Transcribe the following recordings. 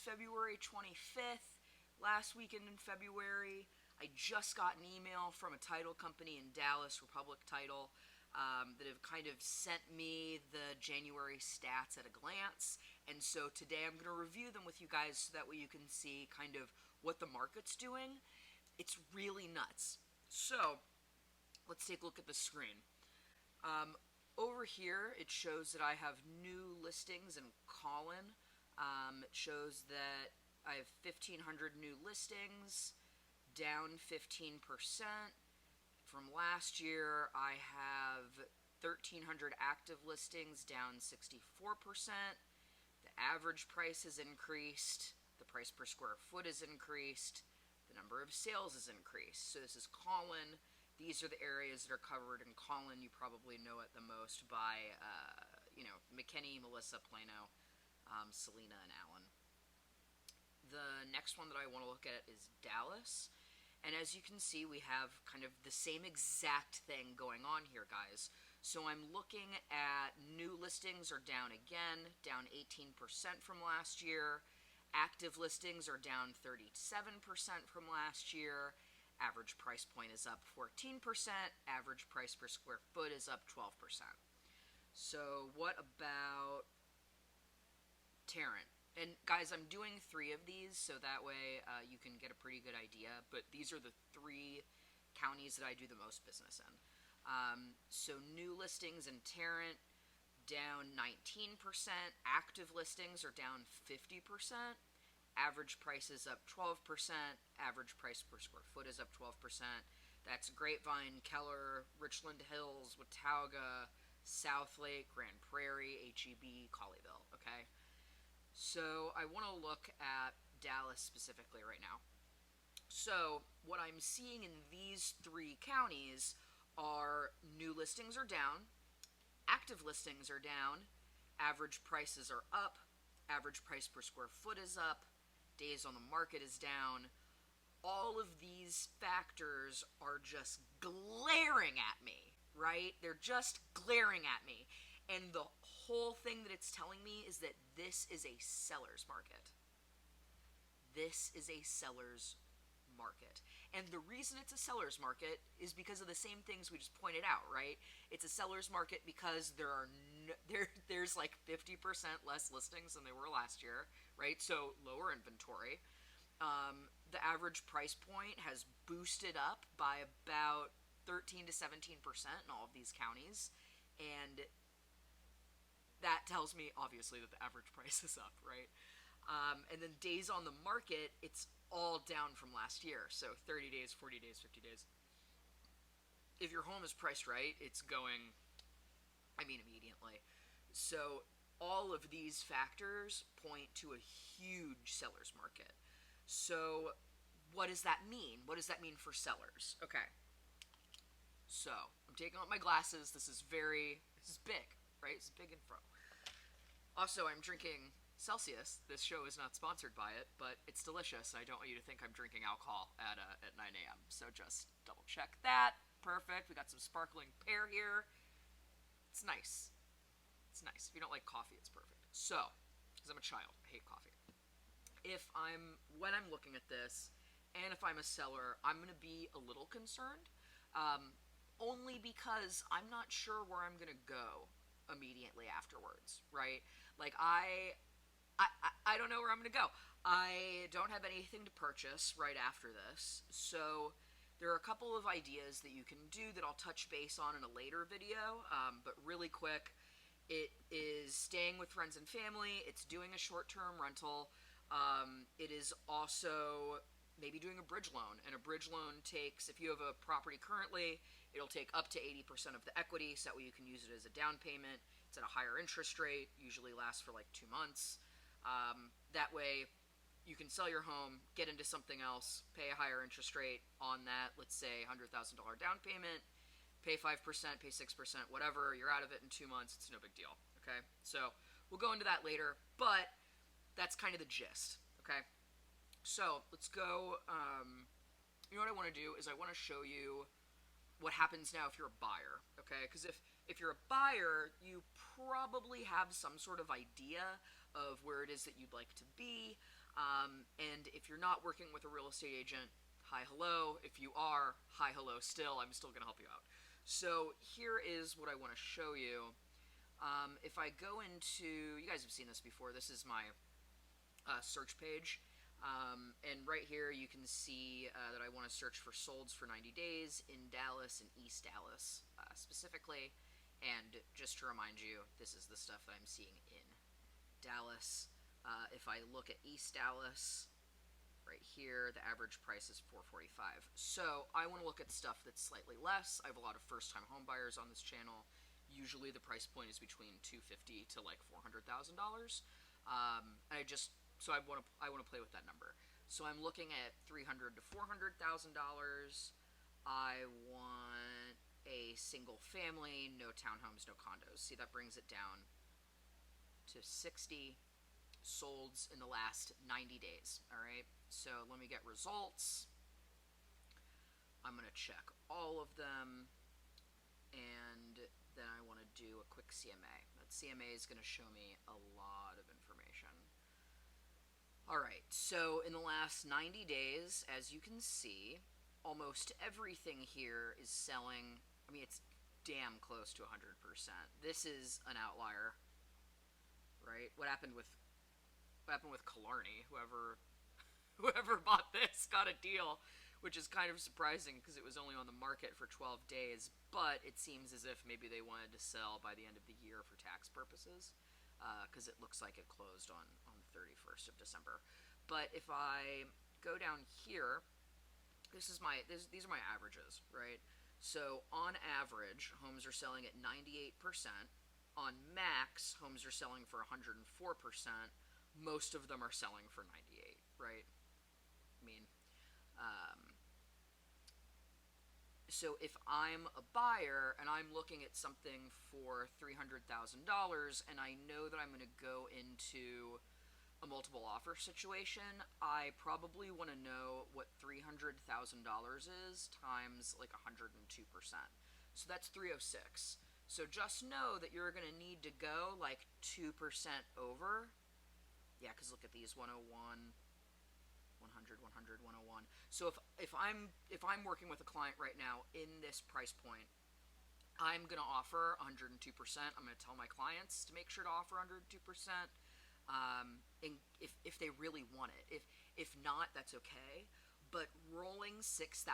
February 25th, last weekend in February. I just got an email from a title company in Dallas, Republic Title, that have kind of sent me the January stats at a glance. And so today I'm going to review them with you guys so that way you can see kind of what the market's doing. It's really nuts. So let's take a look at the screen. Over here, it shows that I have new listings in Colin. It shows that I have 1,500 new listings, down 15%. From last year, I have 1,300 active listings, down 64%. The average price has increased. The price per square foot has increased. The number of sales has increased. So this is Colin. These are the areas that are covered in Colin. You probably know it the most by, McKinney, Melissa, Plano, Selena, and Allen. The next one that I want to look at is Dallas. And as you can see, we have kind of the same exact thing going on here, guys. So I'm looking at new listings are down again, down 18% from last year. Active listings are down 37% from last year. Average price point is up 14%. Average price per square foot is up 12%. So what about Tarrant? And guys, I'm doing 3 of these, so that way you can get a pretty good idea. But these are the 3 counties that I do the most business in. So new listings in Tarrant, down 19%. Active listings are down 50%. Average price is up 12%. Average price per square foot is up 12%. That's Grapevine, Keller, Richland Hills, Watauga, Southlake, Grand Prairie, HEB, Colleyville, okay? So I want to look at Dallas specifically right now. So what I'm seeing in these 3 counties are new listings are down, active listings are down, average prices are up, average price per square foot is up, days on the market is down. All of these factors are just glaring at me, right? They're just glaring at me. And the whole thing that it's telling me is that this is a seller's market. This is a seller's market. And the reason it's a seller's market is because of the same things we just pointed out, right? It's a seller's market because there's like 50% less listings than they were last year, right? So lower inventory. The average price point has boosted up by about 13 to 17% in all of these counties. And that tells me, obviously, that the average price is up, right? And then days on the market, it's all down from last year. So 30 days, 40 days, 50 days. If your home is priced right, it's going, immediately. So all of these factors point to a huge seller's market. So what does that mean? What does that mean for sellers? Okay. So I'm taking off my glasses. This is big, right? It's big info. Also, I'm drinking Celsius. This show is not sponsored by it, but it's delicious. I don't want you to think I'm drinking alcohol at 9 a.m. So just double check that. Perfect. We got some sparkling pear here. It's nice. It's nice. If you don't like coffee, it's perfect. So, because I'm a child, I hate coffee. When I'm looking at this, and if I'm a seller, I'm going to be a little concerned, only because I'm not sure where I'm going to go immediately afterwards, right? Like, I don't know where I'm going to go. I don't have anything to purchase right after this, so there are a couple of ideas that you can do that I'll touch base on in a later video, but really quick, it is staying with friends and family, it's doing a short-term rental, it is also maybe doing a bridge loan, and a bridge loan takes, if you have a property currently, it'll take up to 80% of the equity, so that way you can use it as a down payment. It's at a higher interest rate, usually lasts for like 2 months. That way you can sell your home, get into something else, pay a higher interest rate on that, let's say $100,000 down payment, pay 5%, pay 6%, whatever, you're out of it in 2 months, it's no big deal, okay? So we'll go into that later, but that's kind of the gist, okay? So let's go, you know what I want to do is I want to show you what happens now if you're a buyer, okay? Because if you're a buyer, you probably have some sort of idea of where it is that you'd like to be. And if you're not working with a real estate agent, hi, hello. If you are, hi, hello still. I'm still going to help you out. So here is what I want to show you. If I go into, you guys have seen this before, this is my search page. And right here you can see that I want to search for solds for 90 days in Dallas and East Dallas specifically. And just to remind you, this is the stuff that I'm seeing in Dallas. If I look at East Dallas, right here, the average price is $445. So I want to look at stuff that's slightly less. I have a lot of first-time home buyers on this channel. Usually the price point is between $250,000 to like $400,000. So I want to play with that number. So I'm looking at $300,000 to $400,000. I want a single family, no townhomes, no condos. See, that brings it down to 60 solds in the last 90 days. All right. So let me get results. I'm going to check all of them, and then I want to do a quick CMA. That CMA is going to show me a lot of information. All right, so in the last 90 days, as you can see, almost everything here is selling. I mean, it's damn close to 100%. This is an outlier, right? What happened with Colin? Whoever bought this got a deal, which is kind of surprising because it was only on the market for 12 days, but it seems as if maybe they wanted to sell by the end of the year for tax purposes, because it looks like it closed on the 31st of December. But if I go down here, these are my averages, right? So on average, homes are selling at 98%. On max, homes are selling for 104%. Most of them are selling for 98, right? I mean, so if I'm a buyer and I'm looking at something for $300,000 and I know that I'm going to go into a multiple offer situation, I probably want to know what $300,000 is times like 102%. So that's 306. So just know that you're going to need to go like 2% over. Yeah, because look at these, 101, 100, 100, 101. So if I'm working with a client right now in this price point, I'm going to offer 102%. I'm going to tell my clients to make sure to offer 102%. And if they really want it. If not, that's okay. But rolling $6,000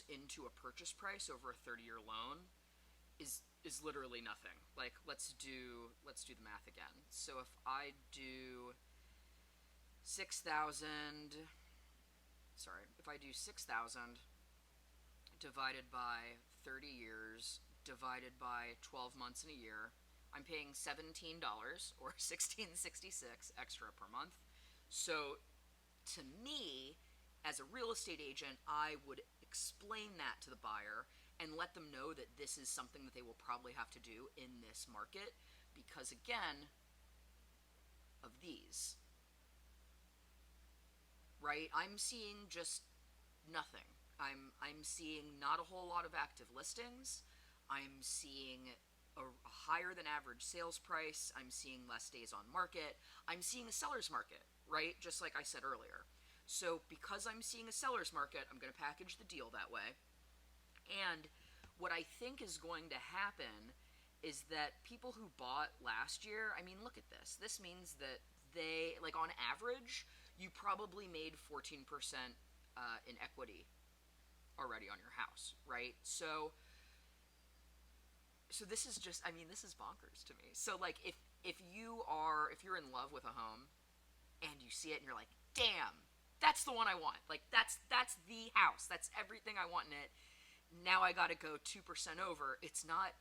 into a purchase price over a 30-year loan is literally nothing. Like, let's do the math again. So if I do 6,000, if I do 6,000 divided by 30 years divided by 12 months in a year, I'm paying $17 or $16.66 extra per month. So to me, as a real estate agent, I would explain that to the buyer and let them know that this is something that they will probably have to do in this market because, again, of these. Right? I'm seeing just nothing. I'm seeing not a whole lot of active listings. I'm seeing a higher than average sales price. I'm seeing less days on market. I'm seeing a seller's market, right? Just like I said earlier. So because I'm seeing a seller's market, I'm going to package the deal that way. And what I think is going to happen is that people who bought last year, I mean, look at this. This means that they, like on average, you probably made 14% in equity already on your house, right? So this is just, I mean, this is bonkers to me. So like if you're in love with a home and you see it and you're like, damn, that's the one I want. Like that's the house. That's everything I want in it. Now I got to go 2% over. It's not,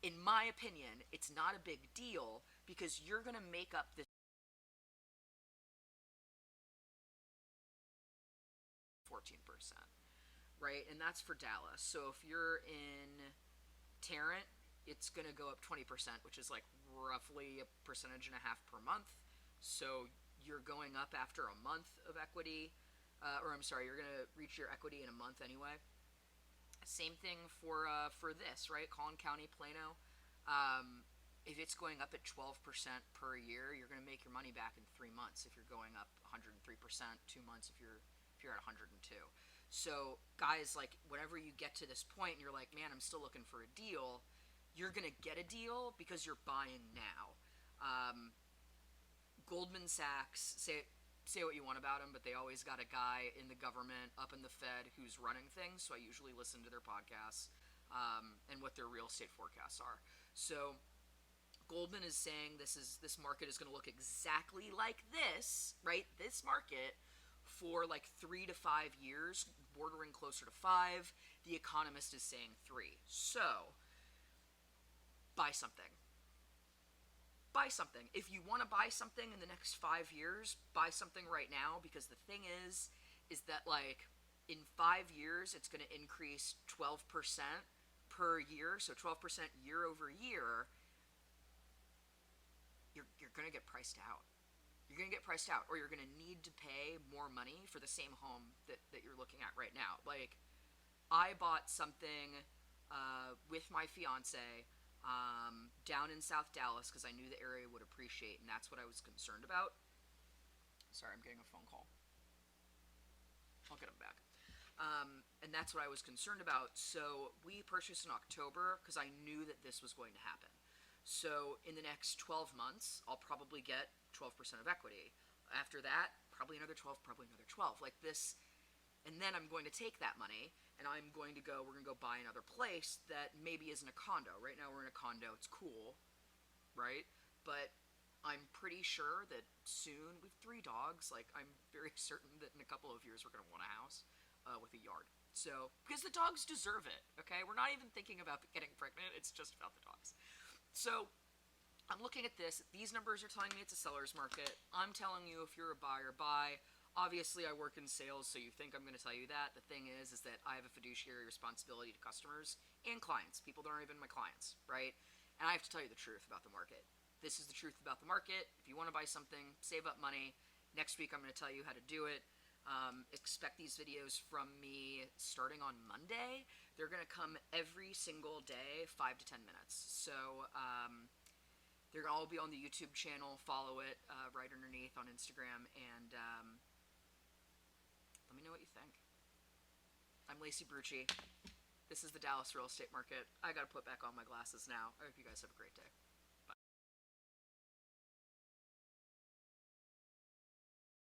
in my opinion, it's not a big deal because you're going to make up this 14%, right? And that's for Dallas. So if you're in Tarrant, it's going to go up 20%, which is like roughly 1.5% per month. So you're going up after a month of equity, you're going to reach your equity in a month anyway. Same thing for this, right? Collin County, Plano. if it's going up at 12% per year, you're going to make your money back in 3 months if you're going up 103%, 2 months if you're at 102. So guys, like, whenever you get to this point and you're like, man, I'm still looking for a deal, you're going to get a deal because you're buying now. Goldman Sachs, say what you want about them, but they always got a guy in the government, up in the Fed, who's running things, so I usually listen to their podcasts and what their real estate forecasts are. So Goldman is saying this market is going to look exactly like this, right? This market for like 3 to 5 years, bordering closer to 5. The Economist is saying 3. So, buy something. Buy something. If you want to buy something in the next 5 years, buy something right now, because the thing is that, like, in 5 years, it's going to increase 12% per year, so 12% year over year. You're going to get priced out. You're going to get priced out, or you're going to need to pay more money for the same home that you're looking at right now. Like, I bought something with my fiance down in South Dallas because I knew the area would appreciate, and that's what I was concerned about. Sorry, I'm getting a phone call. I'll get him back. And that's what I was concerned about. So we purchased in October because I knew that this was going to happen. So in the next 12 months, I'll probably get 12% of equity. After that, probably another 12, probably another 12. Like this, and then I'm going to take that money, and we're going to go buy another place that maybe isn't a condo. Right now we're in a condo, it's cool, right? But I'm pretty sure that soon, with 3 dogs, like, I'm very certain that in a couple of years we're going to want a house with a yard. So, because the dogs deserve it, okay? We're not even thinking about getting pregnant, it's just about the dogs. So, I'm looking at this. These numbers are telling me it's a seller's market. I'm telling you, if you're a buyer, buy. Obviously, I work in sales, so you think I'm going to tell you that. The thing is that I have a fiduciary responsibility to customers and clients, people that aren't even my clients, right? And I have to tell you the truth about the market. This is the truth about the market. If you want to buy something, save up money. Next week, I'm going to tell you how to do it. Expect these videos from me starting on Monday. They're going to come every single day, 5 to 10 minutes. So they're going to all be on the YouTube channel. Follow it right underneath on Instagram. And let me know what you think. I'm Lacey Brutschy. This is the Dallas real estate market. I got to put back on my glasses now. I hope you guys have a great day.